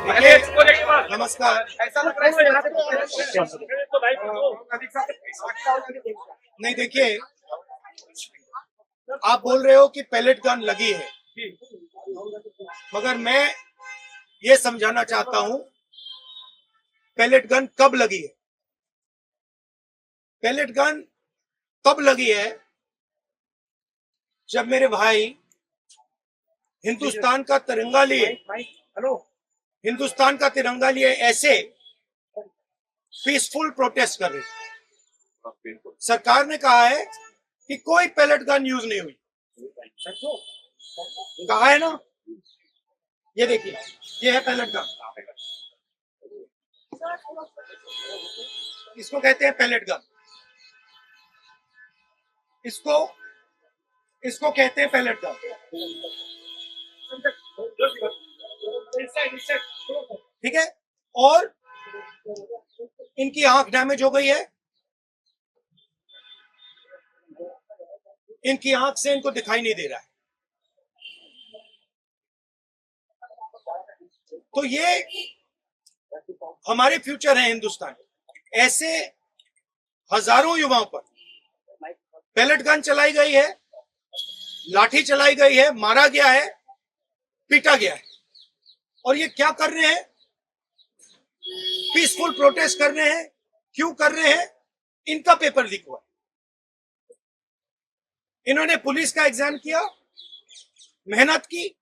नमस्कार। नहीं देखिए, आप बोल रहे हो कि पैलेट गन लगी है, मगर मैं ये समझाना चाहता हूं पैलेट गन कब लगी है। पैलेट गन तब लगी है जब मेरे भाई हिंदुस्तान का तिरंगा लिए ऐसे पीसफुल प्रोटेस्ट कर रहे थे। सरकार ने कहा है कि कोई पैलेट गन यूज नहीं हुई, कहा है ना। ये देखिए, ये है पैलेट गन, इसको कहते हैं पैलेट गन, इसको कहते हैं पैलेट गन। ठीक है, और इनकी आंख डैमेज हो गई है, इनकी आंख से इनको दिखाई नहीं दे रहा है। तो ये हमारे फ्यूचर है हिंदुस्तान। ऐसे हजारों युवाओं पर पैलेट गन चलाई गई है, लाठी चलाई गई है, मारा गया है, पीटा गया है, और ये क्या कर रहे हैं? पीसफुल प्रोटेस्ट कर रहे हैं। क्यों कर रहे हैं? इनका पेपर लीक हुआ। इन्होंने पुलिस का एग्जाम किया, मेहनत की,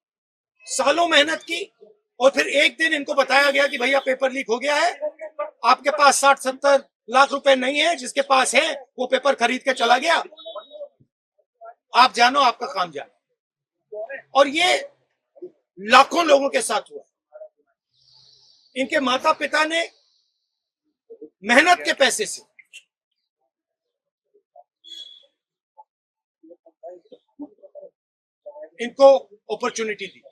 सालों मेहनत की, और फिर एक दिन इनको बताया गया कि भैया पेपर लीक हो गया है, आपके पास 60-70 लाख रुपए नहीं है, जिसके पास है वो पेपर खरीद के चला गया, आप जानो, आपका काम जानो। और ये लाखों लोगों के साथ हुआ। इनके माता पिता ने मेहनत के पैसे से इनको अपॉर्चुनिटी दी।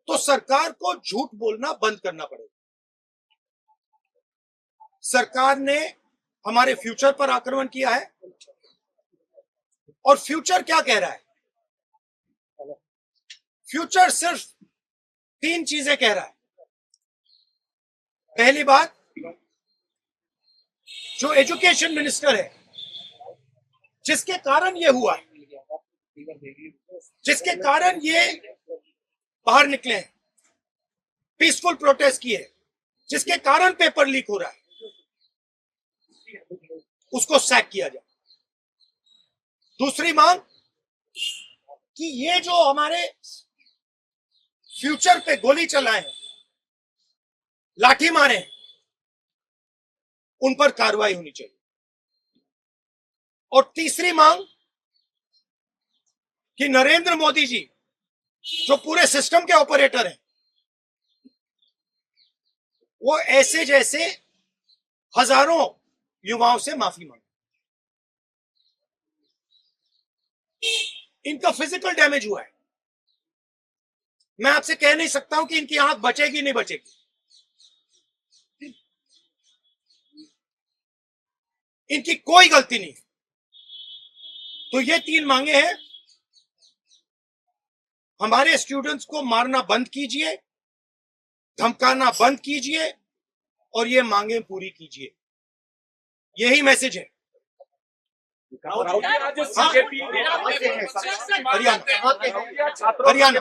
तो सरकार को झूठ बोलना बंद करना पड़ेगा। सरकार ने हमारे फ्यूचर पर आक्रमण किया है, और फ्यूचर क्या कह रहा है? फ्यूचर सिर्फ 3 चीजें कह रहा है। पहली बात, जो एजुकेशन मिनिस्टर है, जिसके कारण ये हुआ है, जिसके कारण ये बाहर निकले हैं, पीसफुल प्रोटेस्ट किए, जिसके कारण पेपर लीक हो रहा है, उसको सैक किया जाए। दूसरी मांग कि ये जो हमारे फ्यूचर पे गोली चलाए हैं, लाठी मारे हैं, उन पर कार्रवाई होनी चाहिए। और तीसरी मांग कि नरेंद्र मोदी जी, जो पूरे सिस्टम के ऑपरेटर हैं, वो ऐसे जैसे हजारों युवाओं से माफी मांगे। इनका फिजिकल डैमेज हुआ है। मैं आपसे कह नहीं सकता हूं कि इनकी आंख बचेगी नहीं बचेगी। इनकी कोई गलती नहीं। तो ये 3 मांगे हैं। हमारे स्टूडेंट्स को मारना बंद कीजिए, धमकाना बंद कीजिए, और ये मांगे पूरी कीजिए। यही मैसेज है। हरियाणा।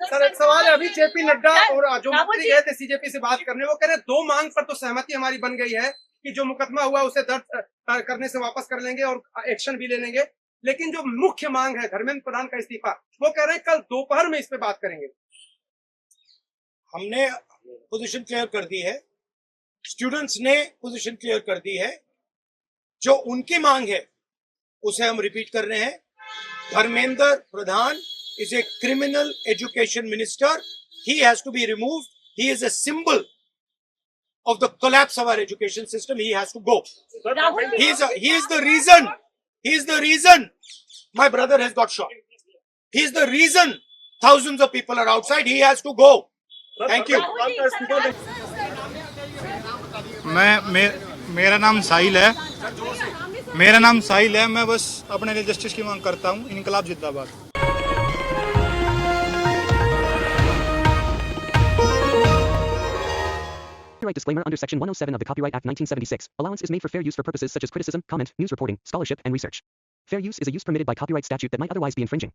सर, एक सवाल है। अभी जेपी नड्डा और जो मंत्री गए थे सीजेपी से बात करने, वो कह रहे 2 मांग पर तो सहमति हमारी बन गई है कि जो मुकदमा हुआ उसे दर्ज करने से वापस कर लेंगे और एक्शन भी ले लेंगे, लेकिन जो मुख्य मांग है धर्मेंद्र प्रधान का इस्तीफा, वो कह रहे हैं कल दोपहर में इस पे बात करेंगे। हमने पोजीशन क्लियर कर दी है, स्टूडेंट्स ने पोजीशन क्लियर कर दी है। जो उनकी मांग है उसे हम रिपीट कर रहे हैं। Dharmendra Pradhan is a criminal education minister. He has to be removed. He is a symbol of the collapse of our education system. He has to go. He is the reason. He is the reason my brother has got shot. He is the reason thousands of people are outside. He has to go. Thank you. मेरा नाम साहिल है। मैं बस अपने लिए justice की मांग करता हूँ। इनकलाब जिंदाबाद। Copyright disclaimer under Section 107 of the Copyright Act 1976. Allowance is made for fair use for purposes such as criticism, comment, news reporting, scholarship, and research. Fair use is a use permitted by copyright statute that might otherwise be infringing.